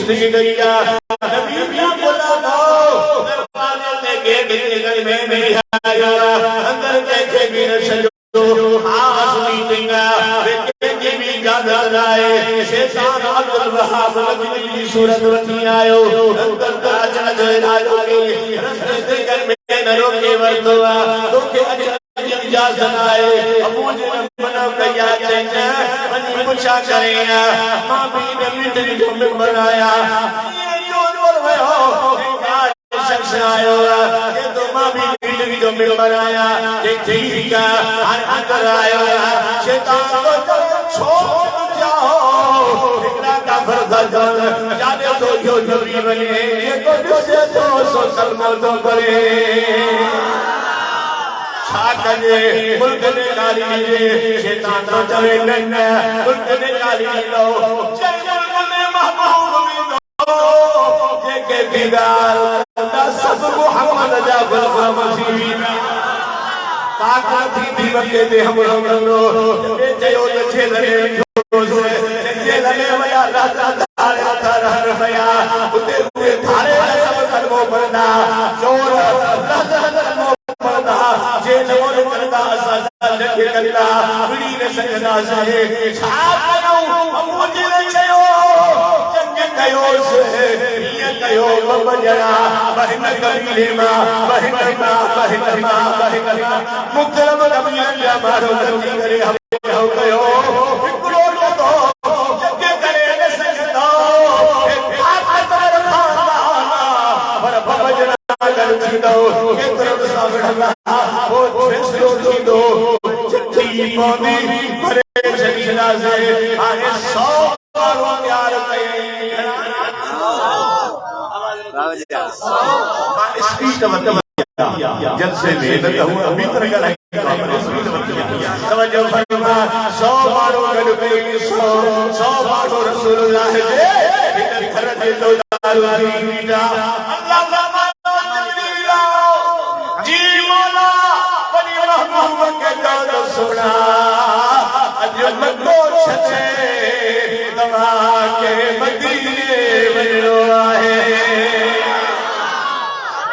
लिख गया नबी क्या बोला दरवाजे से गेट निकल में नहीं आया अंदर देखे भी न चलो खास मीटिंग जी भी इजाजत लाए शैतान अब्दुल वहाब नबी की सूरत रखी आयो अंदर काजल जयराज के रस्ते घर में न रोके वर्तवा तो के इजाजत आए अबू जी ने मना किया चैन बनी पूछा करेगा मां भी ने मीटिंग जो में बनाया ये जो बोल रहे हो शख्स आयो ये तो मां भी मीटिंग जो में बनाया ये ठीक है हर अंदर आयो शैतान को छोड़ जाओ इतना का फर्जा जाने तो जो नबी बने ये तो जिससे तो सलमा तो करे छाकने मुल्क ने गाली दे शैतान तो चले गन्ना मुल्क ने गाली लो जय मुल्क ने महबूब भी दो ये के बिगाल सब मोहम्मद जाफर मसीह ताकत थी बके दे हम लोग ये जयो छेलने छेलने वाला राजा धारे धार भया उते धारे सब कर्मों पड़ना जोर राजा कर्मों पड़ना जे नमोर करदा सदा लगे करदा बिड़ी ने सजदा से छाप करो मुझे चयो जंग कयो से ये कयो बजना बहन कबीले मां बहन मुकरम नबी अल्लाह मारो नबी करे हम हो गयो इकरो तो जंग करे ने सजदा ताकत खाना पर बजना कर दो के तरफ सावड़ा वो फैसलो दो चिट्ठी मोदी भरे शरीरा से आए 100 बारों प्यार कई स्पीड का मतलब जलसे में हुआ अभी तरह का तवज्जो फरमा 100 बारों गल कई 100 बारों रसूलुल्लाह के घर दे दो दारू मीठा अल्लाह जी मौला बनी महबूब के दौर सुना अजब को छे दवा के मदीने में आए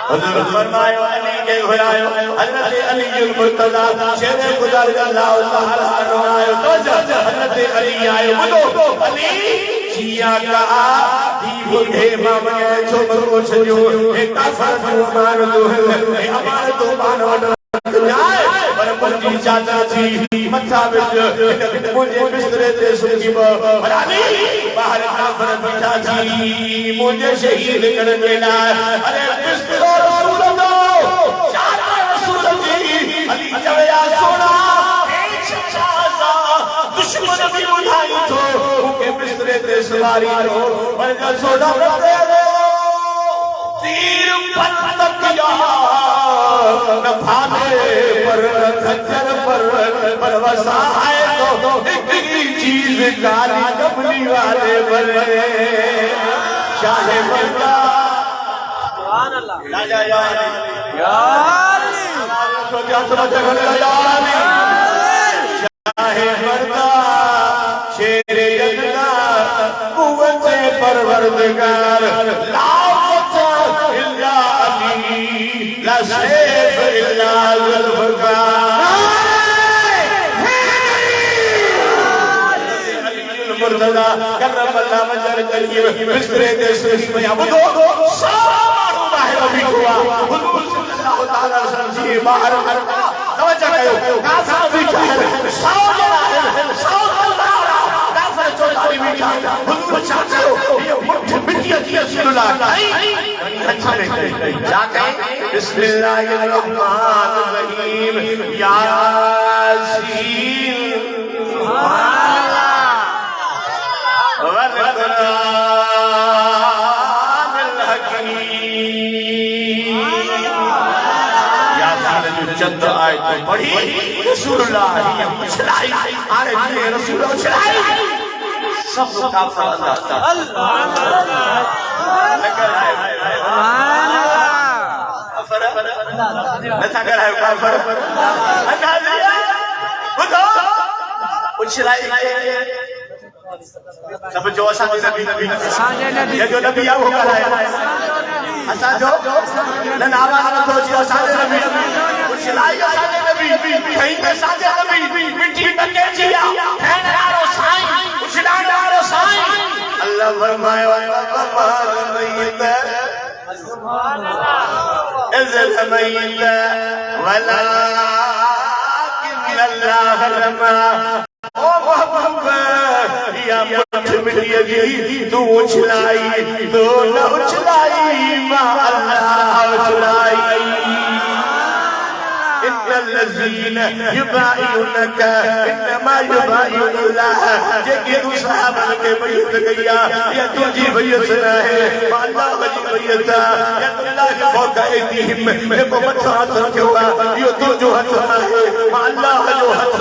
हुजूर फरमायो अली के घुरायो हजरत अली मुर्तजा शेर गुजर अल्लाह ताला आयो तो हजरत अली आयो बोलो अली जिया का दी बुढ़े मामने छोकरो छजो एक काफर जो मान दो है हमारे तो मान जाए पर पंजी चाचा थी मथा विच मुझे बिस्तरे ते सुखी बरानी बाहर काफर बैठा थी मुझे शहीद करने ला अरे बिस्तरो रसूल दो चाचा रसूल जी अली जवया सोना दुश्मन भी उठाई तो के बिस्तरे ते सवारी रो पर सोना दे दो तीर पत्त किया न भाने पर खच्चर पर वसाए तो एक ही चीज काली कमली वाले पर चाहे बंदा सुभान अल्लाह या तो क्या समझ चाहे बंदा शेरे अल्लाह कुव्वत परवरदिगार ला सैफ इल्ला जुल्फकार मुर्तजा करमल्लाह वजह करिए बिस्तरे दे सुनी में अब दो सारो बाहर बिठवा हुजूर सल्लल्लाहु तआला अलैहि वसल्लम जी बाहर तवज्जो कयो कासा बिठा 100 जना 100 काफर चौधारी बिठा हुजूर चाचो ये मुट्ठी बिटिया की रसूलुल्लाह अच्छा जाके बिस्मिल्लाहिर्रहमानिर्रहीम यासीन वल्कुरानिल हकीम यासीन जो चंद आयत पढ़ी रसूलुल्लाह ने चलाई अरे ये रसूलुल्लाह चलाई सब काफर अल्लाह लगा है नथा कर है काफर अंदाज़ बताओ उछलाई सब जो असा नबी ये जो नबी आ वो कराया असा जो न नावा न तो जो असा नबी उछलाई असा नबी कहीं पे साजे नबी मिट्टी टके जिया है यारो साईं उछला यारो साईं अल्लाह फरमाए मय्यत सुभान अल्लाह इज़्ज़त मय्यत वला अल्लाह रमा ओ महबूबा या मिट्टी तू उछलाई तो न उछलाई मा अल्लाह उछलाई इन्नल्लज़ीन युबाइउनका इन्नमा युबाइउन अल्लाह जेके तू सहाबा के बैत गया या तुझी बैत ना है अल्लाह की बैत या अल्लाह के फौक ऐदीहिम में मथा रखो यो तो जो हथ है अल्लाह जो हथ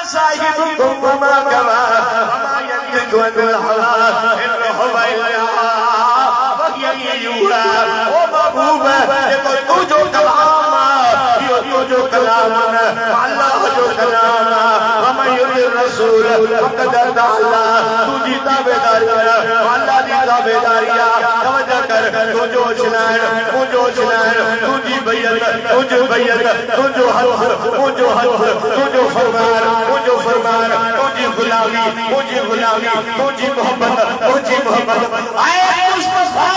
साहिबुकुम वमा कवा वमा यंतिकु अनिल हवा इन हुवा इल्ला वही युहा ओ महबूबा देखो तू जो कलाम यो तो जो कलाम अल्लाह जो कलाम वमा युरिद रसूल फकद अल्लाह तुझी ताबेदारी अल्लाह दी ताबेदारी तवज्जो कर तू जो सुनान तुझी बैत तुझो हथ तुझो फरमान तुझी गुलामी तुझी मोहब्बत आए मुस्तफा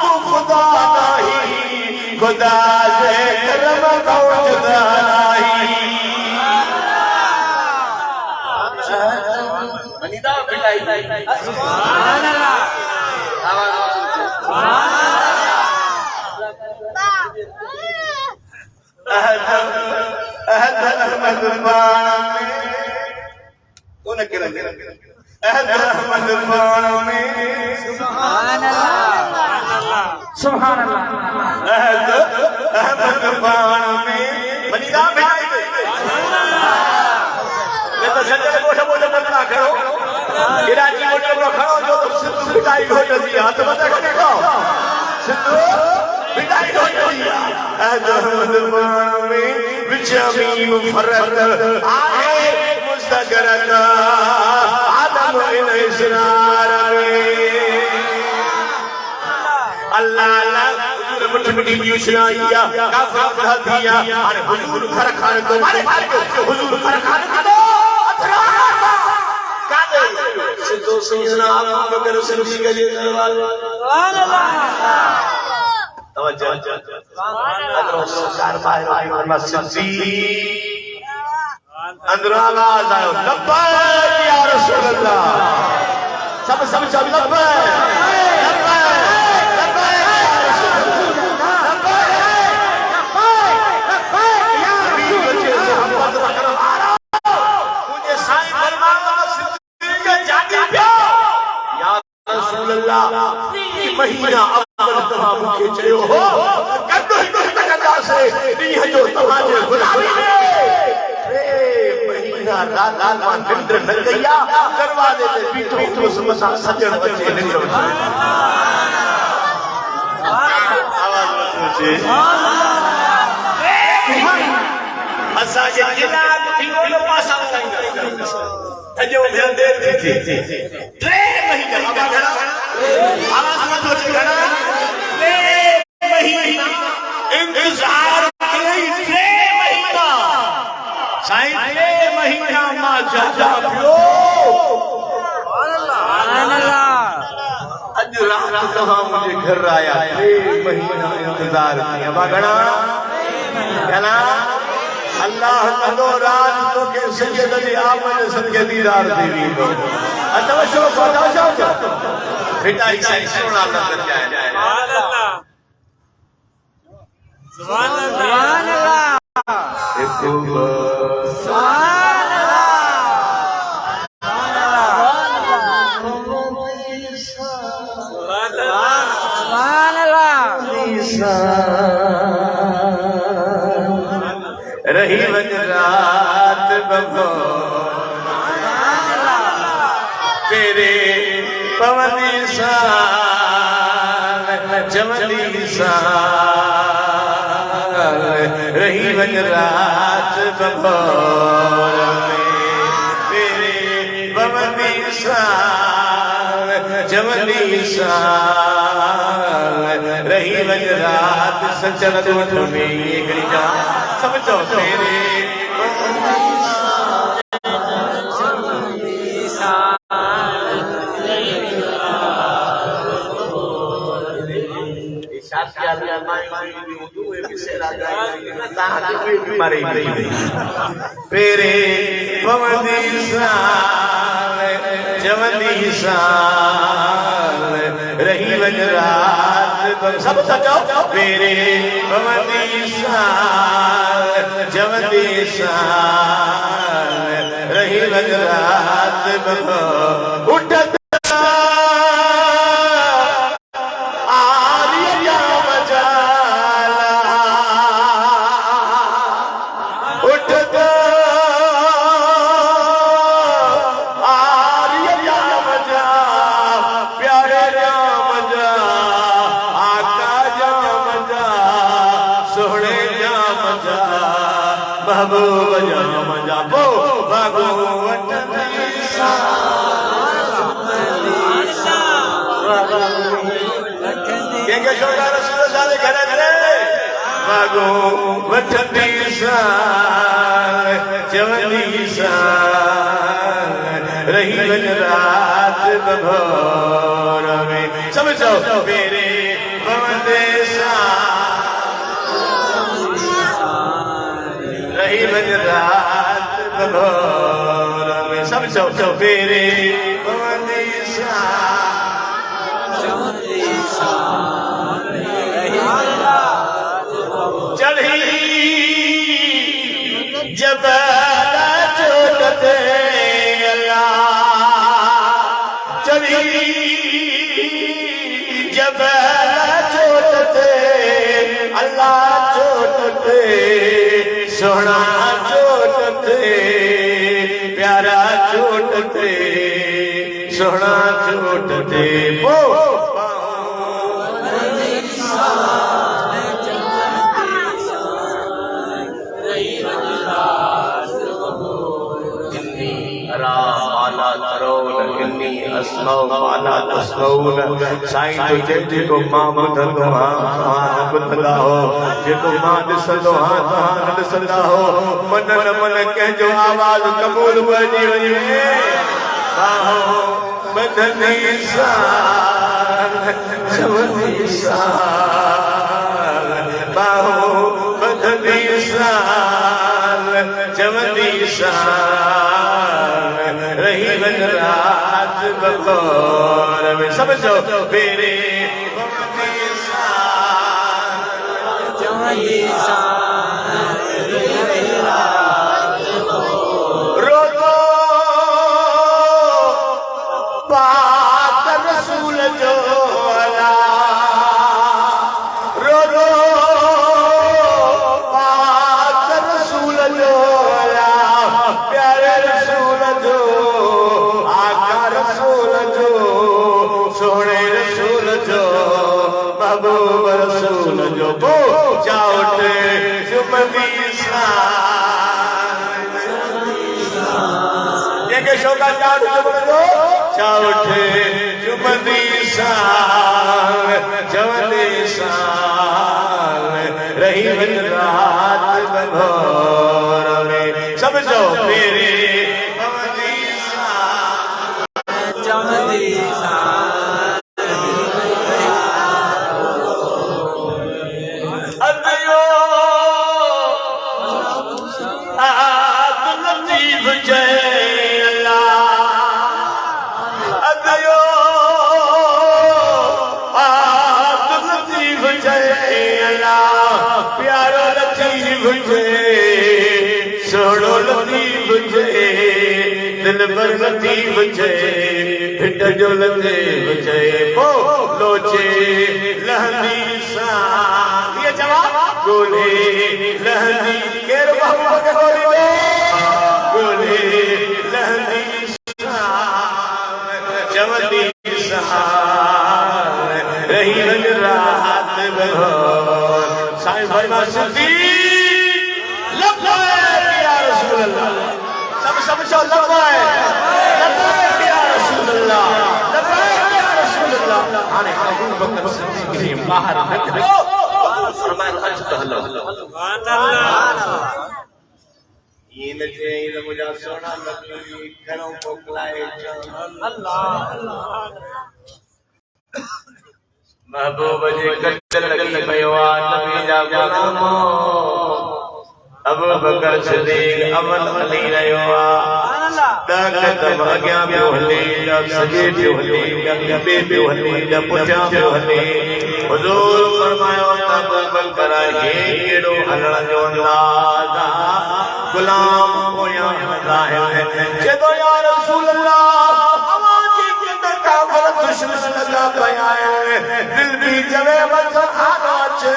तू खुदा नहीं खुदा से करम का जुदा नहीं बनिदा बिटाई सुभान अल्लाह आवाज सुभान अहद में कौन के रंग अहद में सुभान अल्लाह अहद में मनीदा भाई ये तो सच्चे मोटे मत ना करो इराजी मोटे खड़ो जो सिद्ध पिटाई हो जल्दी हाथ मत रखो सिद्ध पिटाई हो जल्दी अहद में विचमी मुफरद आए मुस्तगरक आदम इन इसरार में अल्लाह मिठी यूशनाइया काफा बढ़ा दिया अरे हुजूर घर खान को मारे हुजूर घर खान को अथरा कादे सिद्धो सैयदना अबू बकर सिद्दीक के दरबार सुभान अल्लाह तवज्जो सुभान अल्लाह सरकार बाहर मस्जिद अंदर आवाज आयो लब्बैक या रसूल अल्लाह सब लब्बैक महीना अव्वल मुखे चयो हो कदो कदा से दी जो तमाजे गुलामी महीना रात मान निंद्र न गया दरवाजे पे बीठो तो समसा सजण बचे निकलो आवाज पहुंचे असा जे जिला थी वो पासा थजो में देर थी 3 महीना बाबा घड़ा आवाज मत सोच घड़ा 3 महीना इंतजार कई 3 महीना साईं 3 महीना मा जाजा पियो सुभान अल्लाह अज रात कहां मुझे घर आया 3 महीना इंतजार किया बागड़ा कहना अल्लाह कदो रात तो के सैयद अली आमन सदके दीदार देवी को अतवशो बेटा ऐसा सोना लग जाए सुभान अल्लाह सुभान अल्लाह देखो सुभान अल्लाह रही वज रात बबो तेरे पवन सान जमली सान रही वञ रात बभोर तेरे भवंदी साल जवंदी साल रही वञ रात सचन गोठ में हिकिड़ी जा समझो तेरे पेरे पवंदी साल जवंदी साल रही वञ रात सब सचो पेरे पवंदी साल जवंदी साल रही वञ रात उठत महबूब जाम जाबो भगवत के छोटा रसूल साले घरे घरे भगवत साल जवंदी साल रही वञ रात बभोर में समझो मेरे भवंदे रही वञ रात बभोर में सब चौ फेरे भवंदी चढ़ी जब चोटते अल्लाह चढ़ी जब चोटते अल्लाह चोटते सोना चोटते प्यारा चोटते सोना चोटते वो साईं तुझे जेको मां ॿुधंदो आहियां ॿुधंदा हो जेको मां ॾिसंदो आहियां न ॾिसंदा हो मन न मन कंहिंजो आवाज़ क़बूल पइजी वञे ॿधंदी साल जवंदी साल बाहो ॿधंदी साल जवंदी साल रही वञ रात बभोर में समझो मेरे रोज़ो पाक रसूल जो अला रोज़ो पाक रसूल जो अला प्यारे रसूल जो आका रसूल जो सोने रसूल जो महबूब रसूल जो बो चाउट जुमदी ये शोका चाउट जुमदो चाउट जुमदी जवंदी साल रही वञ रात बभोर में समझो मेरे भवंदी साल जवंदी प्यारो लतीफ सोनो लतीफ दिल पर लतीफ हिट जो लतीफ पो लोचे लहंदी सा ये जवाब गोले लहंदी केर महबूब के गोली में गोले लहंदी सा जवंदी सा रही वञ रात बभोर साईं भाई मां सिद्धी रसूल अल्लाह सब शो लब्बैक या रसूल अल्लाह लब्बैक या रसूल अल्लाह हाने अबू बकर सिद्दीक़ ने बाहर निकलो फरमाया हज कहलो सुभान अल्लाह ये नचे ये मुझा सोना नबी घरों मोकलाए अल्लाह महबूब जी कत्ल लगी पयो नबी जा गुलामो अबू बकर सिद्दीक़ अमल अली रहियो ताकत अॻियां पियो हले सॼे पियो हले खॿे पियो हले पुठियां पियो हले हुज़ूर फरमायो अबू बकर हे कहिड़ो हलण जो अंदाज़ गुलाम पोयां हलंदा आहिनि चए या रसूल अल्लाह दुश्मन लगा पया दिल भी जवे बस आचे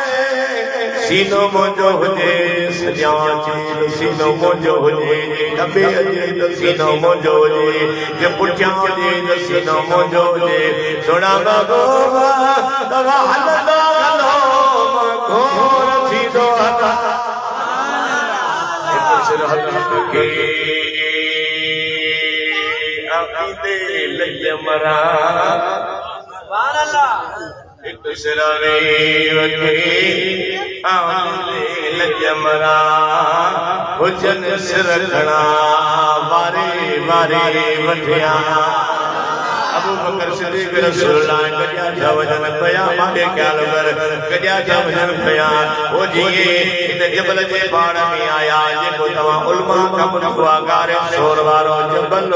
सीनो मोजो हुजे सजा चील सीनो मोजो हुजे कबे अजे सीनो मोजो हुजे जे पुठियां हुजे सीनो मोजो हुजे सोना बाबा तवा हलंदा हलो घोर थींदो हला हिकु सिर हथ के आखिदे लय मरा सुभान अल्लाह एक सिरारे वके आखिदे लय मरा हुजन सिर खड़ा वारे वारे वठिया अबू बकर सिद्दीक़ रसूलुल्लाह कजा जवजन पया मांगे ख्याल कर कजा जवजन पया ओ जी इन जबल जे बाण में आया जेको तवा उलमा का मुनवा गारे सोर वारो जबल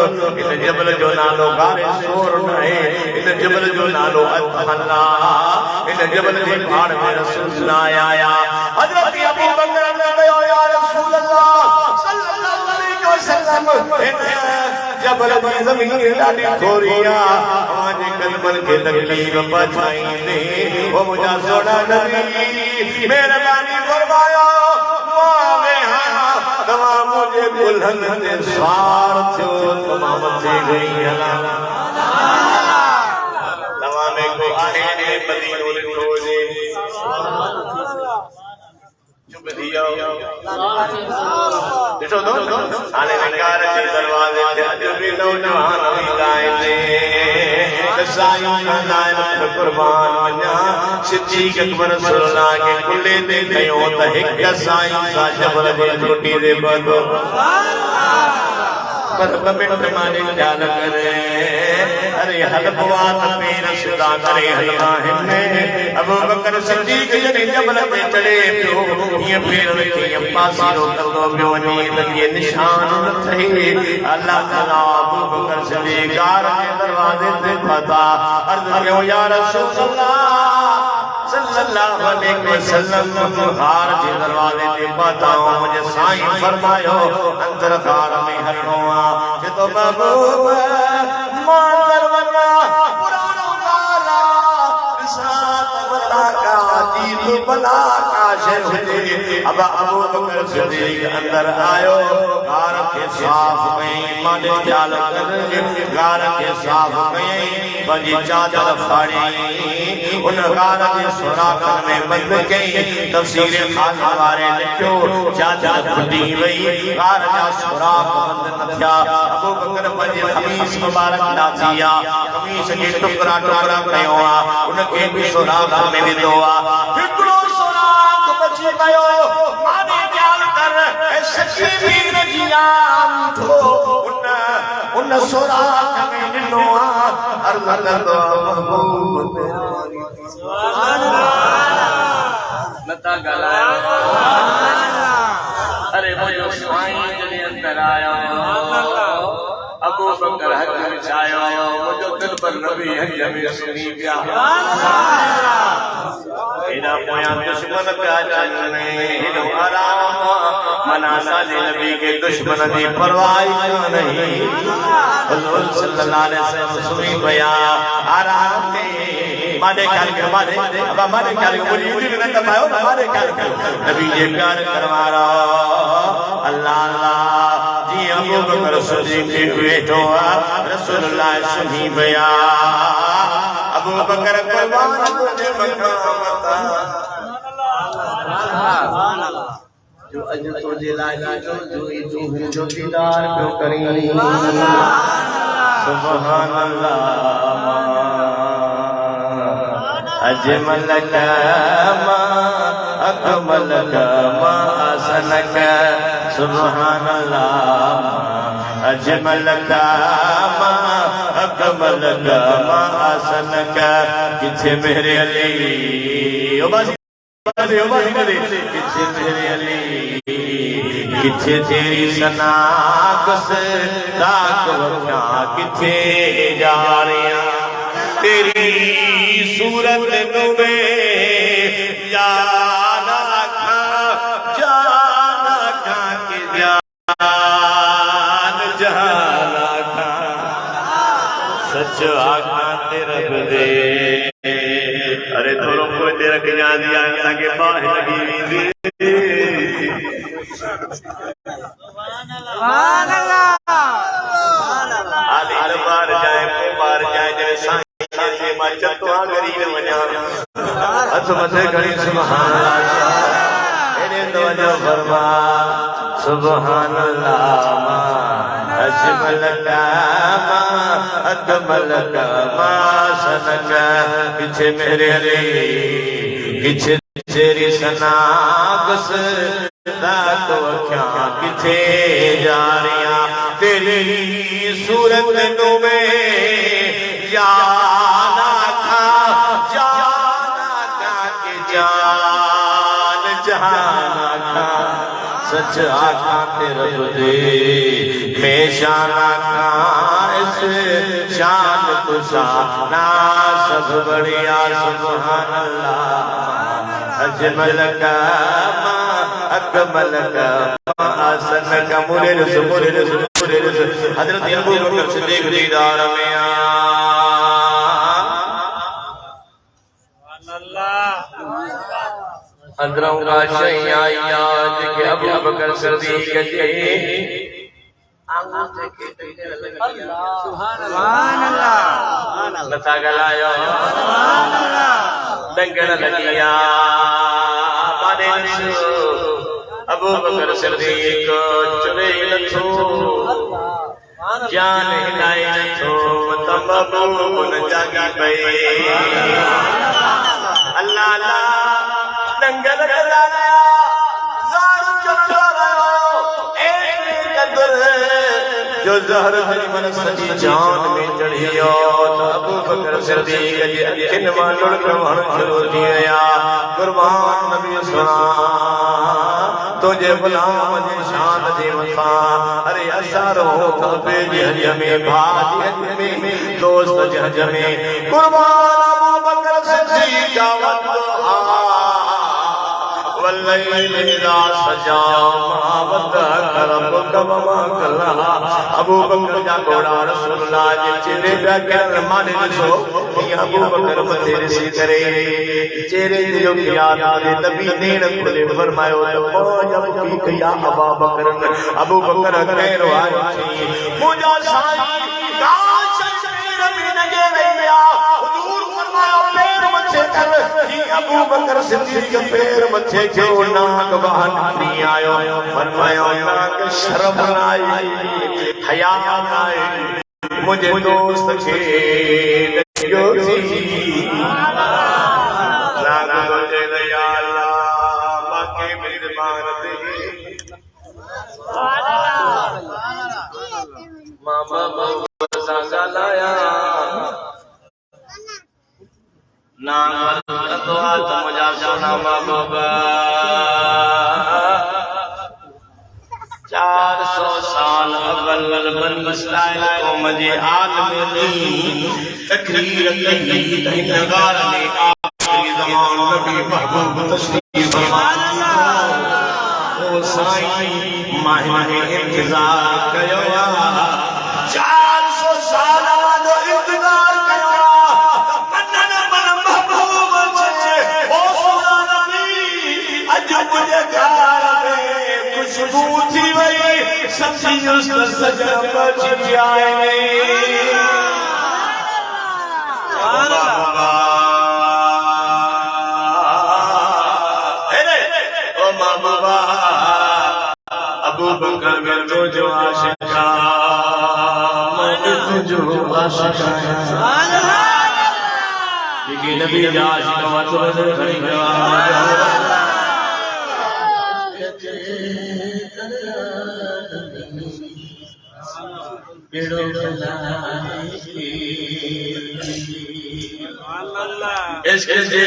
इन जबल जो नालो गारे सोर नहे इन जबल जो नालो अल्लाह इन जबल जे बाण में रसूलुल्लाह आया हजरत अबू बकर ने कहा या रसूलुल्लाह सल्लल्लाहु अलैहि वसल्लम जबल जी ज़मीन ॾाढी थोरिया आवाज़ कलमन के तकलीफ पछाईंदे ओ मुझा सोना नबी मेहरबानी फरमायो मावे हां तवा मुझे बुलंद ते सार थियो तमाम थी गई हला तवा में को आहे ने मदीनो रोजे चुप दियो ॾिठो तो हाणे निकार जे दरवाज़े ते अॼु बि नौजवान ईंदा साईं नायक कुर्बान वञा सिद्दीक़ अकबर रसूलुल्लाह के कुल्ले ते कयो त हिक साईं सा जबल जे चोटी ते बंदो पर मिनट माने ख्याल करे अरे हलवा तमीर सुदा करे हलवा हिने अबू बकर सिद्दीक़ जने जबल पे चढ़े पियो ये फेर ये पासी रोकंदो पियो वञी त ये निशान थे अल्लाह ताला अबू बकर सिद्दीक़ गार के दरवाजे ते पता अर्ज़ कयो या रसूल अल्लाह सल्लल्लाहु अलैहि वसल्लम गार के दरवाजे ते पता मुझे साईं फरमायो अंदर गार में हलणो आ के तो महबूब मांगर वना पुरानो वाला साथ बता का जीत बला का शेर हुजे अब अबू बकर सिद्दीक़ अंदर आयो गार के साफ कई माने ख्याल कर गार के साफ कई बजी चादर फाड़ी उन गार के सुराखन में बंद कई तफसीर खान वारे लिखो चादर फटी वई गार जा सुराख बंद न थिया अबू बकर पंहिंजे खमीस मुबारक लासिया खमीस के टुकड़ा टुकड़ा कयो आ उनके भी सुराख में विधो आ हिकड़ो सुराख बची पयो माने ख्याल कर ए सच्ची वीर जियान थो उन सुराख में ॾिनो आ अर्ज़ कंदो महबूब सुभान अल्लाह नता ॻाल्हायो अरे मुंहिंजो साईं जॾहिं अंदर आया अबू बकर हथ विछायो मुंहिंजो दिल पर नबी हज में सुनी पिया एॾा पोयां दुश्मन पिया चवनि हेॾो आराम मना असांजे नबी के दुश्मन जी परवाह नहीं हुज़ूर सल्लल्लाहु अलैहि वसल्लम सुनी पिया आराम में माने ख्याल के माने ख्याल के बोली मुझे न कमायो माने ख्याल के नबी ये प्यार करवारा अल्लाह अल्लाह जी अबू बकर सिद्दीक़ बैठो रसूलुल्लाह सुनी पिया अबू बकर कुर्बान तुझे मकाम जो अज तुझे लाए जो दीदार क्यों करी सुभान अल्लाह अजमल कमा अकमल कमा आसनक सुभान अल्लाह अजमल कमा अकमल कमा आसनक किथे मेरे अली ओ बस किथे मेरे अली किथे तेरी सनाकस रात वख्या किथे जा रहा तेरी सूरत नुमे जाना खा के जान जाना खा सच आखा तेरा दे अरे थोड़ा को तेरा के जान दिया ताकि बाहर लगी दी सुभान अल्लाह आली बार जाए को बार जाए जैसे से माचा तो आ गरीब वजा हथ मथे घड़ी सुभान अल्लाह एने तवज्जो फरमा सुभान अल्लाह अजमल कामा अकमल कामा सनक पीछे मेरे अली पीछे तेरी सनाकस रात वख्या किथे जा रिया तेरी सूरत नु में जाना खा के जान जहाना खा सच आखा तेरा दे मैं शाना खा इस शान तुषाना सब बढ़िया सुभान अल्लाह अजमल कामा अकमल कामा आसन का मुरे हजरत अबू बकर सिद्दीक दीदार में अंदरों का शैया याद के अबू बकर सिद्दीक के सुभान अल्लाह लता गलायो सुभान अल्लाह दंगल लगिया अबू बकर सिद्दीक चुरे लथो जान हिलाए लथो तंबू न जागी पई अल्लाह अल्लाह दंगल गलाया ज़ार चलो एक कदर जो जहर हरी मन सजी जान में चढ़ियो अबू बकर सिद्दीक जी अखिन मांडड़ क्रमण खड़ो दिया कुर्बान नबी सलाम तुझे गुलाम जे शान जे वफा अरे असर हो कबे जे हज में भाजी में दोस्त जे हज में कुर्बान अबू बकर सिद्दीक का वदहा वल्लैल इज़ा सजा मा वदअक रब्बुक वमा कला अबू बकर जा घोड़ा रसूलुल्लाह जे चेहरे पे कर माने सो अबू बकर मथे से करे चेहरे जो याद आवे नबी ने खुले फरमायो तो जब की किया अबू बकर कह रहा मुझा साईं काश नबी ने जे गया हुजूर फरमाया पैर मथे कर अबू बकर सिद्दीक पैर मथे क्यों नाक बहन नहीं आयो फरमाया नाक शर्म आई हया आई मुझे दोस्त के जो सी नाक मुझे या अल्लाह बाकी मेहरबान दे मामा बाबा गलाया ना तो मुझा सोना बाबा 400 साल अव्वल बनस्लाइल कौम जे आलमी तकरीर कही नगार ने आखिरी ज़मान नबी महबूब तशरीफ फरमा ओ साईं माहे इंतजार कयो 400 साल जो इंतजार कयो मनन मन महबूब छे ओ सोना नबी अज मुझे घर में खुशबू थी वई सच्ची सजन बच जाए ओ बाबा अबू बकर में तो जो आशिका मौत जो आशिका ये नबी जा आशिका मत खड़ी इसके जे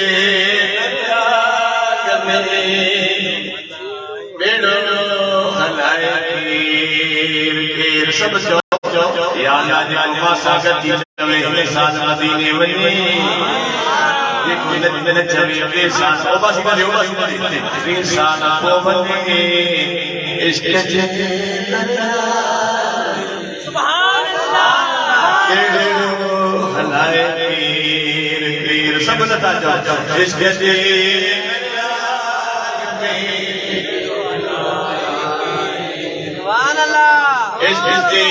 सब या सागती चवे साल मदीने वने देखो न चवे के साथ ओ बस करे ओ बस करे इंसान को बने इश्क जे सुभान अल्लाह हलाए पीर सब लता जाओ इश्क जे सुभान अल्लाह इश्क जे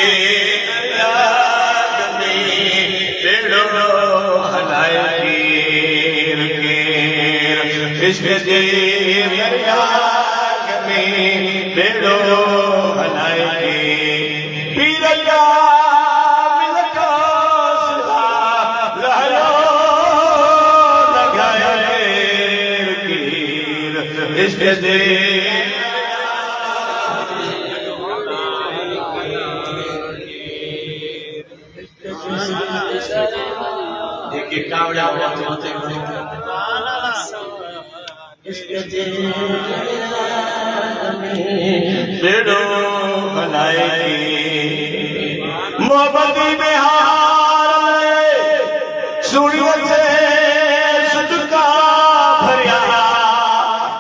इश्क जे में बेड़ो हलाए पीर का मिलका लहरो लगाए इश्क जे देखिए कावड़ा होते बेड़ो बनाए मोहब्बत में हार सुनियो से सदका भरिया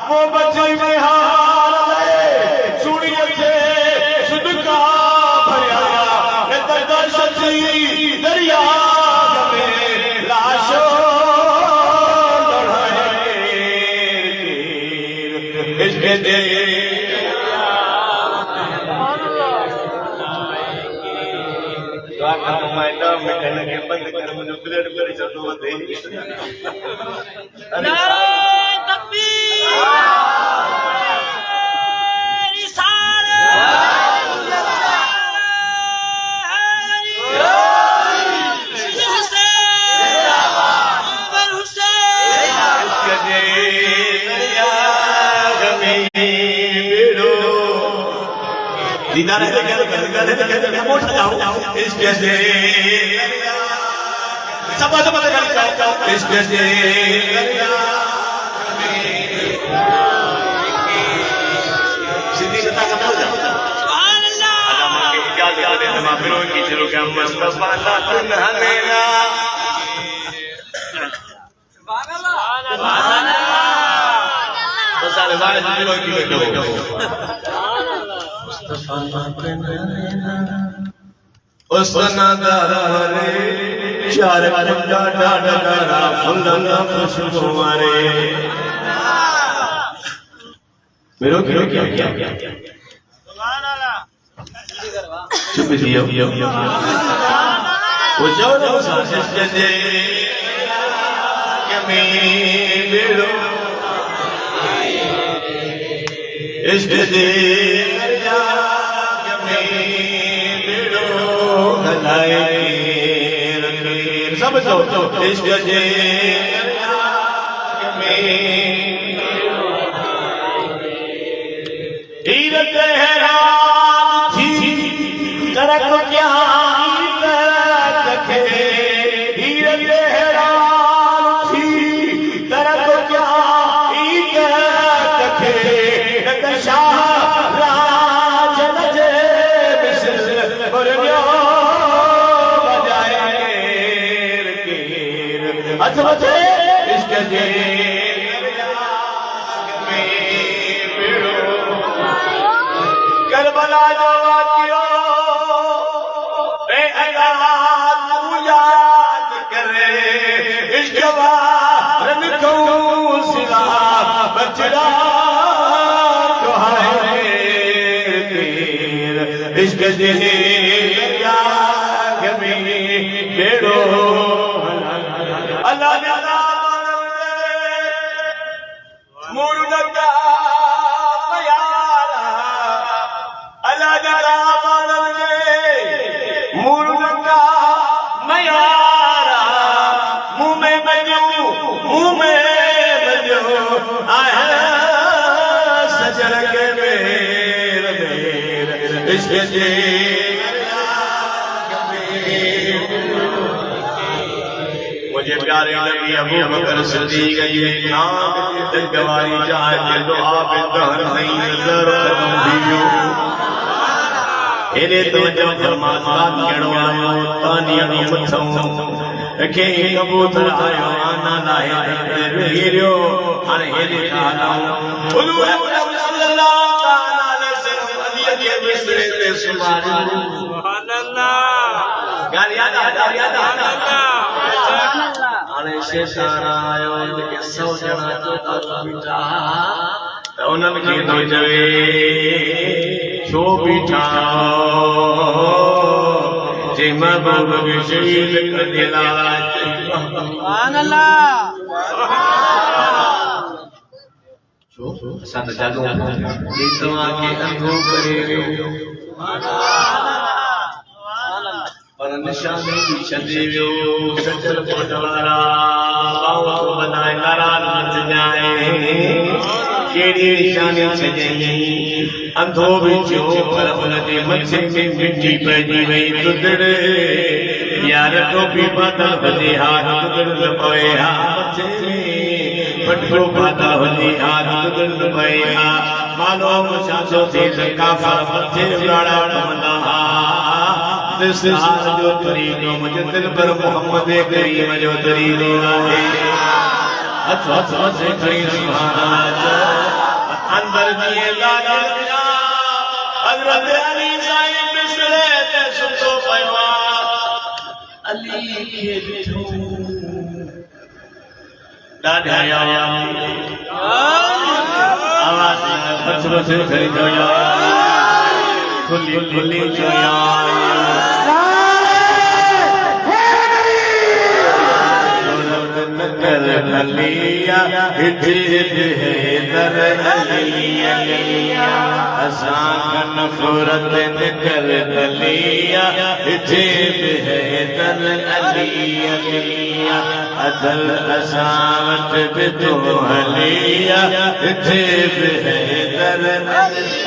मोहब्बत में हार सुनियो से सदका भरिया दर्द सच्ची दरिया में लाशो दीदार है क्या मोट लगाओ इश्क जे सब लगाओ इश्क जे सीधी लता का बोल जाओ सुभान अल्लाह अल्लाह के इजाजत दे तमाम फिरों की चलो क्या मुस्तफा ला तन्हा लेना सुभान अल्लाह सुभान अल्लाह बस सारे वाले फिरों की कहो उसना दारे चार पंजा डाडा फुल्लना खुशबू मारे मेरो क्या सुभान अल्लाह चुप जियो वो जो साजिश जे के मेरो इश्क जे सब इश्क जे हीरत हैरान थी तरक क्या रखे हीरत हैरान थी तरक क्या रखे शाह राज नजे मिस्र और बजाए इश्क जे करबला जो वाक़ियो तू याद करे इश्क वारन को सिला बचड़ा तो है इश्क जे बेड़ो अल्लाह मुर्दा प्यारा अजगा मानन के मुर्गा मयारा मुंह में बजो आया सजन के मेर इश्क जे मुझे प्यारे नबी अबू बकर सिद्दीक ये नाम की गवाही चाहे के दुआ पे दहन नहीं नजर दियो एरे तो जब फरमाता केड़ो आयो तानिया मथो के कबूतर आयो आना लाए वीरो अरे हेले कालाऊ हुजूर सल्लल्लाहु अलैहि वसल्लम अली के बिस्तरे पे सुभान अल्लाह गाल याद अल्लाह अरे शैतान आयो के सौ जना तो बीठा तो उन्हनि खे तो चवे छो बीठा जे महबूब के शहीद कर दिला सुभान अल्लाह छो असां त जागो ये तव्हां खे अंधो करे सुभान अल्लाह पर निशानी छॾे वियो सचल कोटवारा बाबा को बनाए नाराज मच जाए केड़ी निशानी छॾे अंधो भी जो पर हुनजे मथे में मिटी पइजी वई दुदड़ यार टोपी पातल भले हाथ दुदड़ पए हा मथे में पटको पाता हुजे हाथ दुदड़ पए हा मालूम छाछो थे काफर मथे उड़ाड़ा कमंदा हा निसार जो तरीक़ो मुझे दिल पर मोहम्मद करीम जो तरीक़ो है हथ हथ से खड़ी सुभान अल्लाह अंदर दिए लागे हजरत अली साईं बिस्तरे ते सुतो पयो अली खे ॾिठो ॾाढा आवाज़ हथ से खड़ी जो खुली खुली जो कर अलिया दर अलिया असां नफ़रत कर अलिया दर अलिया अदल असां वट बितो हलिया दर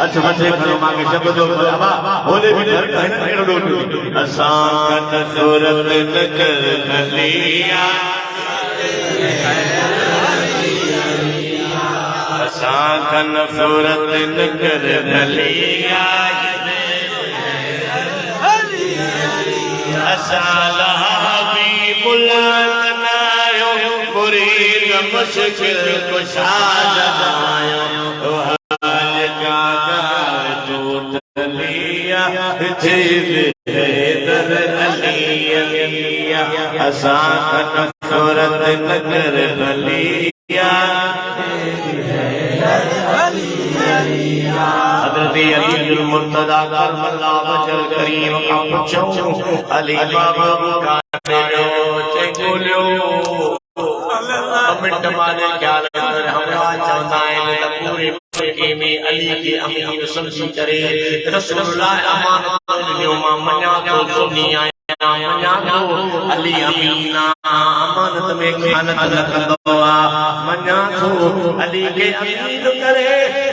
अच्छा मथे करो मांगे शब्द बाबा बोले भी असां नफ़रत कर अलिया असां नफ़रत न कर भलिया असां लहावी बुलंद नायो मुरीद मुश्किल कुशा जनायो हाल का टूट लिया दर अलिया असां नफ़रत न कर भलिया हज़रत अली मुर्तज़ा करबला वजल करीम का पूछो अली बाबा बुखारे लो चेगोलियो मिट माने ख्याल कर हमरा चवंदा आहिनि त पूरे मक्के में अली के अमीर समझी करे रसूलुल्लाह अमानत ॾिनो मां मञा थो सुन्नी आहियां मञा थो अली अमीना अमानत में ख़यानत न कंदो आहे मञा थो अली के अमीर करे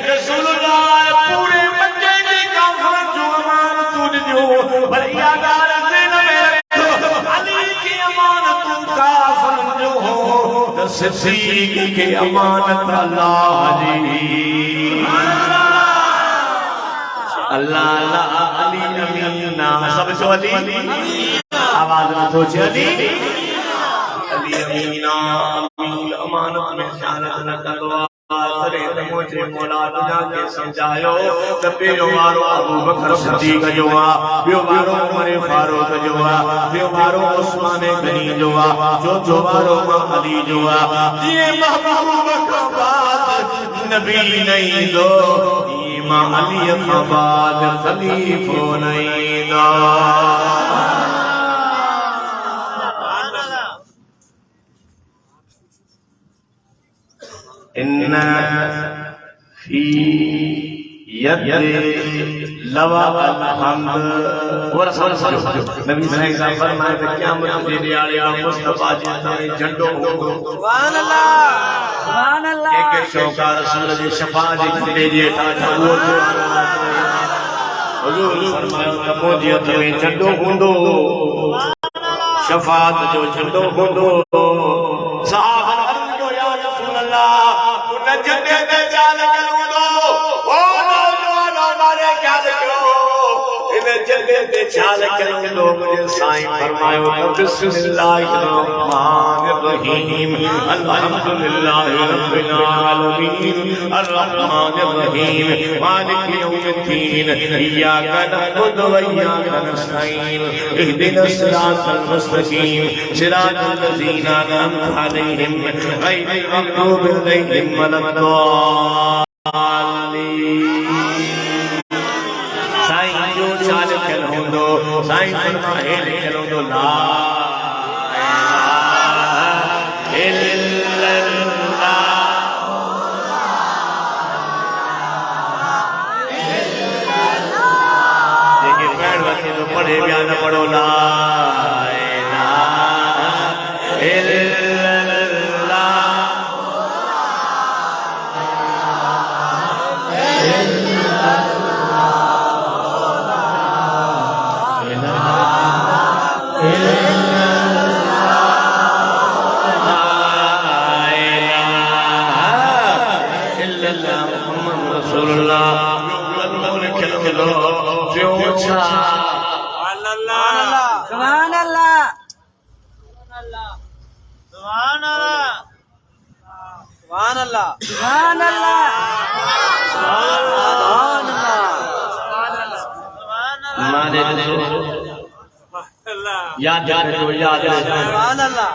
रसूलुल्लाह पूरे मक्के में काफ़िर जो अमानत ॾिनो पर इहा ॻाल्हि ज़हन में रखो अली की अमानत काफ़िर जो हो सिद्दीक़ के अमानत अल्लाह जी अल्लाह अली अमीना सब जो अली आवाज में तो अली अली अमीना अमानत में ख़यानत न कंदो सरे त मुझे मौला तुझा के समझायो त पहिरियों वारो अबू बकर सिद्दीक़ जो आ ॿियो वारो उमर फारूक जो आ ॿियो वारो उस्मान गनी जो आ चोथों वारो अली जो आ ये महबूब का बात नबी नहीं दो इमाम अली का बाद खलीफो नहीं दो इन्ना फी लवा अलहम्द और सब नबी सल्लल्लाहु फरमाए कि क़यामत दे दियाले मुस्तफा जी ताई झंडो सुभान अल्लाह के शौका रसूल जी शफाअत जी दे था वो हुजूर फरमायो त मुंहिंजे हथ में झंडो हूंदो शफाअत जो झंडो हूंदो सहाबा अर्ज़ कयो या रसूल अल्लाह उन झंडे ते चाल करूंदो ओ नौजवानो मारे क्या करो इन झंडे ते चाल करूंदो मुझे साईं फरमायो बिस्मिल्लाहिर्रहमानिर्रहीम अल्हम्दुलिल्लाहि रब्बिल आलमीन अर्रहमानिर रहीम मालिकि यौमिद्दीन इय्याका नअबुदु व इय्याका नस्तईन इहदिनस सिरातल मुस्तकीम सिरातल लज़ीना अनअमत अलैहिम गैरिल मग़दूबि अलैहिम वलद्दालीन साईं जो चाल कल होंदो साईं फरमाए लिखल होंदो ला इलाहा इल्लल्लाह देखिए पैर वके तो पढ़े या न पढ़ो ला इलाहा इल्लल्लाह याद रखो याद सुभान अल्लाह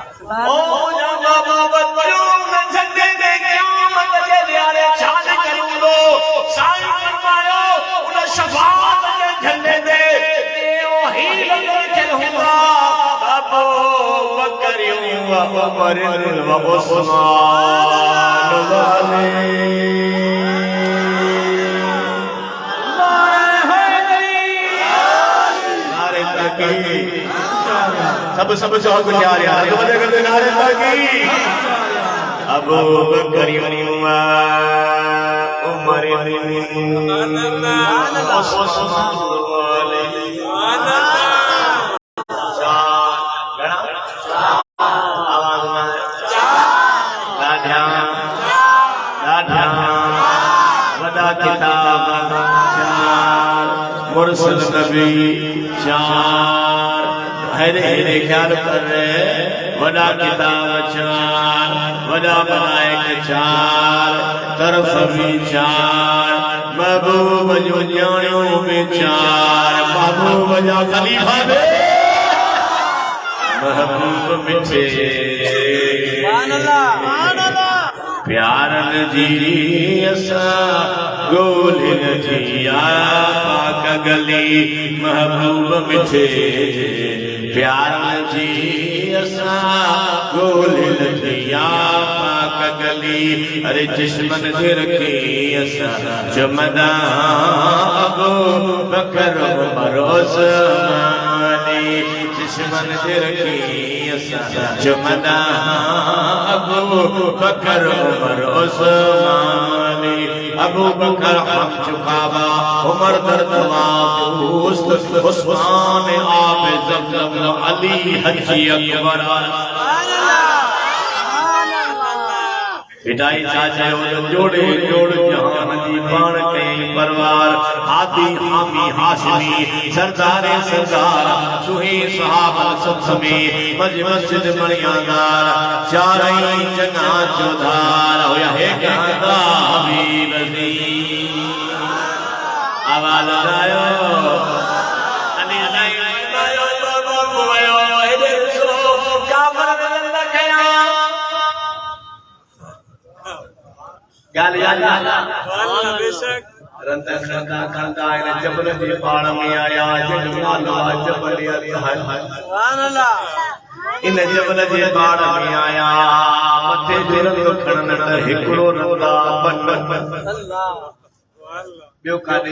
ओ जमा बच्चों न झंडे दे क़यामत के दियारे चाल करूंदो साईं फरमायो उन शफाअत के झंडे दे ओही लिखल हुआ अबू बकर व उमर व उस्मान वाले सब चाहो कुछ यार यार तो बदे करते नारे ताकि अबू बकर व उमर उस्मान वाले आवाज में राधा वदा किताब चार मुरसल नबी चार हेरे ख्याल कर रहे वड़ा किताब चार वड़ा मलाइक चार तरफ भी चार महबूब जो न्याणियों में चार महबूब जा खलीफा दे महबूब मिठे प्यारन जी असा गोलिन जी पाक गली महबूब मिठे प्यारन जी असा गोलिन जी पाक गली अरे जिस्मन से रखी असा चमदा अबू बकर भरोसमानी जिस्मन से रखी असा चमदा अबू बकर भरोसमानी अबू बकर हम चुकावा उमर दर्दवा उस्मान आप ज़मज़म अली हजी अकबर पिटाई चाचा जोड़े जोड़ जहान जी पान कई परवार हादी हामी हाशमी सरदारे सरदार सुही सहाबा सब समेत मस्जिद मणियादार चारई जना चौधार होया है कहता हबीब जी आवाज आयो अने नहीं आयो बाबू आयो इधर सो काबर में रखया गाल याद अल्लाह बेशक रंता खंदा खंदा इन जबल जी पाण में आया जमाला जबल सुभान अल्लाह इन जबल जी पाण में आया मथे जो रंग खणन हिकड़ो रंगा बन अल्लाह ॿियो काॾे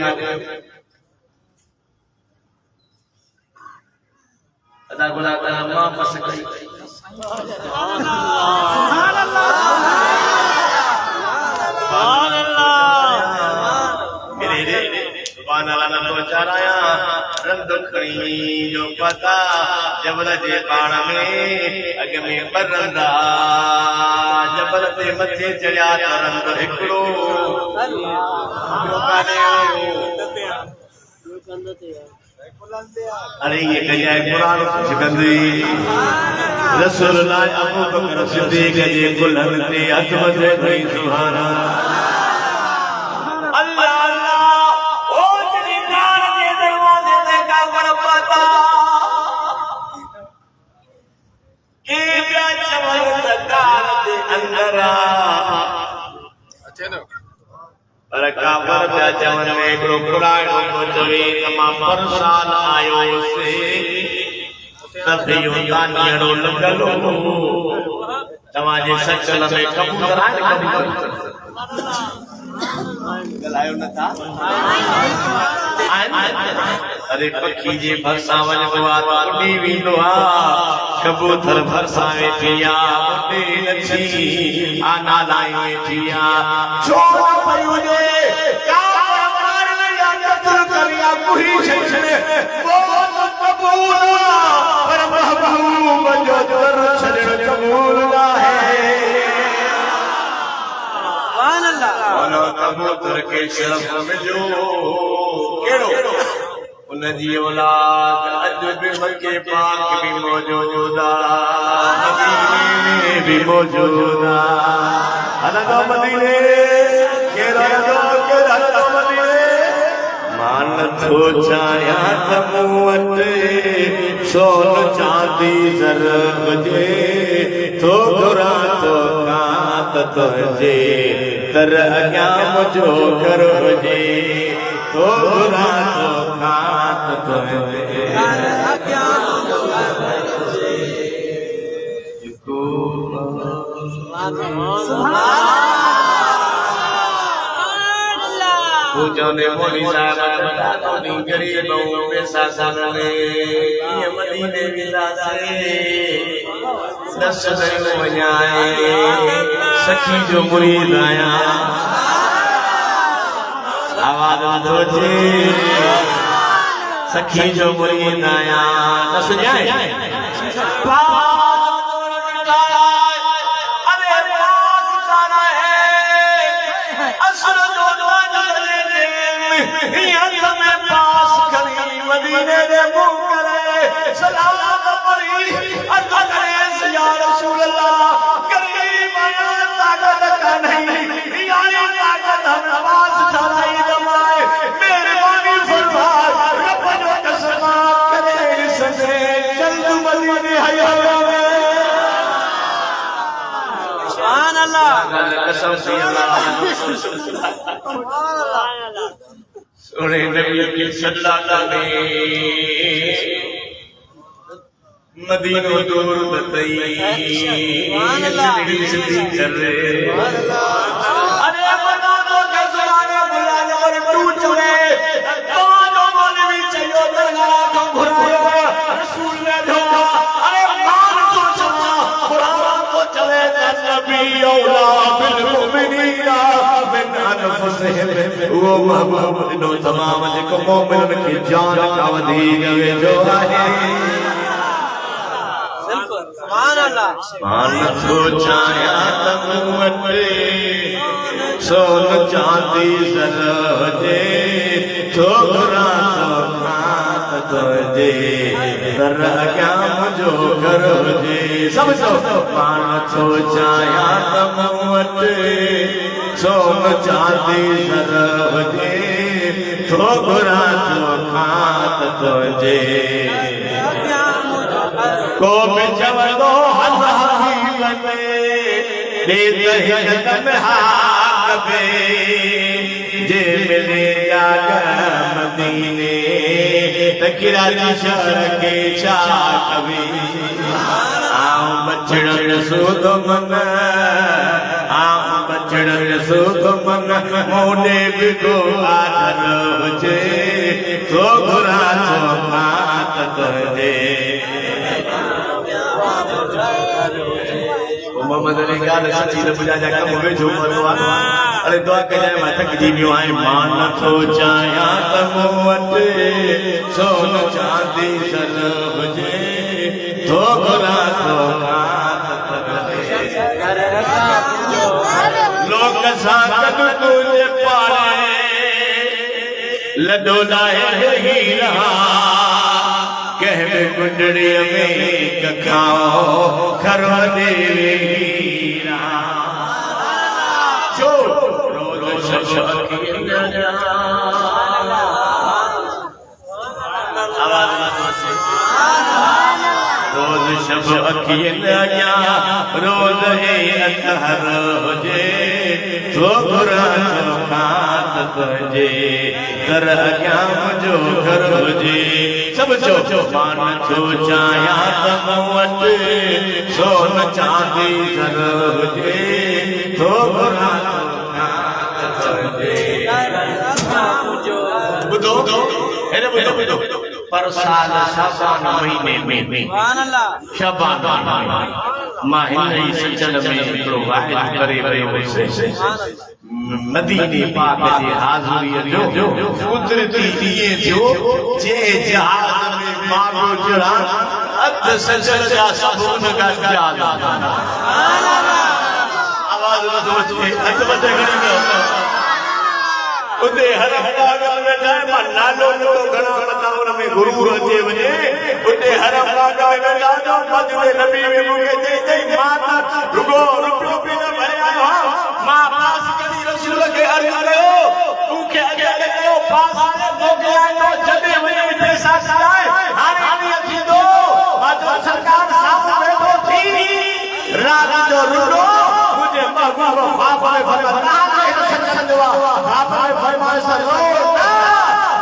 अदा गुला मां बस कई सुभान अल्लाह न तो चाराया रंग खणी जो पता जबल जे पाण में अॻ में बरंदा जबल ते मथे चढ़िया त रंग हिकिड़ो अरे ये कजाए कुरान सिकंदी रसूलुल्लाह अबू बकर सिद्दीक़ जे गुलन ते हथ वधे थई सुभान अल्लाह अल्लाह ओ तेरी जान जे दरवाजे ते कागड़ पाता के प्या चवल तकाल दे अंदर अच्छा ना पर काबर प्या चवन में एकड़ो पुराणो चवे तमा परसान आयो से तभियो दानियड़ो लगलो तमा जे सचल में कबूतर आए कबूतर गलायो न था अरे पखी जे भरसा वञबो आ त उडी वेंदो आ कबूतर भरसा वेठिया उडे नथी आ नालाई वेठिया छो न पई वञे काबर मारने या कत्ल करिया कुही छने वो कबूल पर महबूब जो दर छड़ण कबूल ना है सुभान अल्लाह और कबूतर के शरफ में जो केड़ो उन जी औलाद अज भी मक्के पाक भी मौजूदा मदीने भी मौजूदा अनदो मदीने केड़ा केड़ा मदीने मान थो चाया तमुवत सोन चांदी जर बजे तो घुरा तो कात तुझे तर अॻियां मुंहिंजो घर हुजे तो घुरा तो कात तुझे तर अॻियां मुंहिंजो घर हुजे पूजने मोली साहब बता तो नी गरीबों में शासन ने ये मदीने विला से दस दिन वञाए सखी जो मुरीद आया आवाज दोजे सखी जो मुरीद आया दस जाए मदीने दे मुंह करे सलाम पड़ी अर्ज करे या रसूल अल्लाह गरीब आया ताकत का नहीं यानी ताकत हम पास चलाई दमाए मेहरबानी फरमा रब जो कसम करे सजे चल मदीने हया में सुभान अल्लाह कसम से अल्लाह सुभान अल्लाह सोने नबी की सल्लल्लाहु अलैहि मदीनो दूर बताई सुभान अल्लाह कर रहे अरे मदीनो के ज़माने बुलाने पर तू चले तमानो मौलवी चाहिए दरगाह को घुराया रसूल ने ढोला अरे मान तो चला कुरान को चले नबी औला बिल मुमिनीना मिन अनफुसिहिम वो महबूब नो तमाम जेको मोमिनन की जान का वधीक वेझो आहे सुभान अल्लाह मान थो चाया तमुवत सोन चांदी जर हुजे थो घुरा तो कात तुझे तर अॻियां मुंहिंजो घर हुजे समझो मान थो चाया तमुवत सोन चांदी जर हुजे थो घुरा तो कात तुझे को बि चवंदो हथ हबीब में दे हिक में हाथ में जे मिले मदीने तकिरा शहर के चाक में आऊं बचड़ सूद मन आऊं चढ़न सुख मन मोने बिगो आदर हुजे तो घुरा तो मात कजे मोहम्मद ने गाल सच्ची न बुझा जा कम वे जो मरवा अरे दुआ कजे माथक जी बियो आए मान थो चाया तमवत सोन चांदी सन हुजे तो घुरा तो मात लोक साकत तुझे पाले लडो लाए हीरा कह में गुंडड़ी में कखाओ खरो देवे हीरा जो रोज शशकी रोज शब अखियन आया रोज है अतहर हुजे तो बुरा चौकात तुझे कर क्या मुझो घर हुजे सब जो मान छो चाया तमवत सोन चांदी सर हुजे तो बुरा चौकात तुझे बुधो अरे बुधो पर साल शाबान महीने में शाबान महीने सचल में हिकिड़ो वाहिद करे वियो से मदीने पाक जी हाज़िरी जो कुदरती ॾींहुं थियो जे जहाज में माण्हू जड़ा अध सचल जा सभु उन खां ज़्यादा आवाज़ वधो अचे हथ वधे घणी में उते हर बाग में जाए मन्ना लो घणा घणा उन में गुरु अचे वञे उते हर बाग में जाजो मस्जिद नबी में मुके चई माता रुगो रुपयो बि न भरे आयो मां पास करी रसूल के अर्ज कयो तू के अगे कयो पास में मोके आयो जदे वने पैसा चाहे हाणे अची दो मां सरकार साथ बैठो थी रात जो रुगो मुझे महबूब बाप में फरमाया संजवा बाप में फरमाए सरो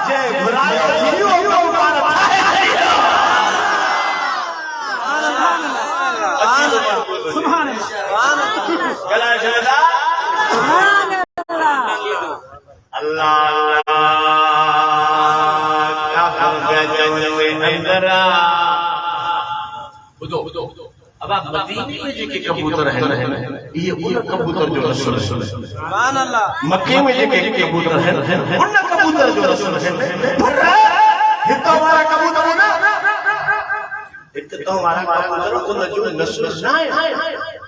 जे बुराई थी ओ ऊपर ठाए सुभान अल्लाह गला शहदा सुभान अल्लाह अल्लाह का गजवे अंदरा बुदो अब आप मदीने में जेके कबूतर हैं ये उन कबूतर जो रसूल सुभान अल्लाह मक्के में जेके कबूतर हैं उन कबूतर जो रसूल हैं हितो वाला कबूतर ना एक तो वाला कबूतर उन जो रसूल ना है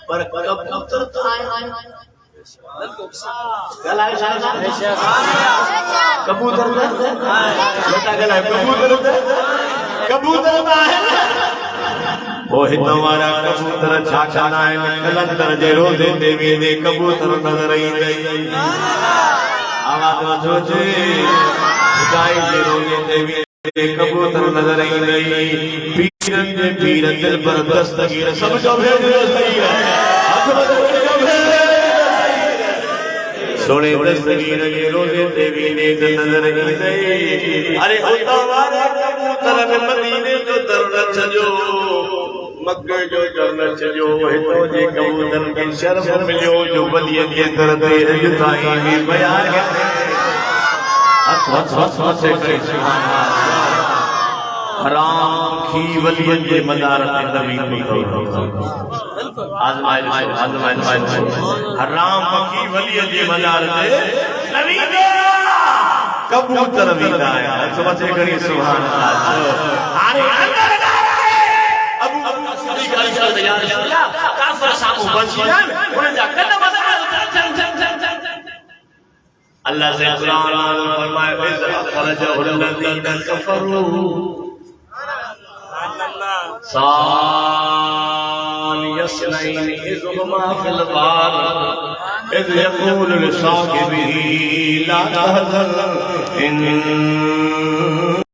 पर कबूतर तो आए गलाए साहब कबूतर बेटा गलाए कबूतर ना है ओ हितवारा कबूतर छा छाना है कलंदर जे रोज़े देवी दे कबूतर नजर ईंदे आवाज़ वठो जे खुदाई जे रोज़े देवी दे कबूतर नजर ईंदे पीरन जे पीर दिल पर दस्तगीर सब जो भेजो सही है हथ वधो सोने दस्तगीर जे रोज़े देवी दे नजर ईंदे अरे हितवारा कबूतर में मदीने जो दर छजो मक्के जो जन्नत छजो हितो जे कबूतर के शर्फ मिलियो जो वलियन के दर ते अजताई में बयान है हथ से सुभान अल्लाह हराम की वलियन के मदार पे नबी को आजमाइश हराम की वलियन के मदार पे नबी कबूतर वींदा है समझ करी सुभान अल्लाह अरे अंदर काफर सामू बचीन उन जा कदम अल्लाह से कुरान फरमाए इज अखरजहुल्लज़ीन कफरू सानियस्नैन इज़ हुमा फिल गार इज़ यक़ूलु लिसाहिबिही ला तहज़न इन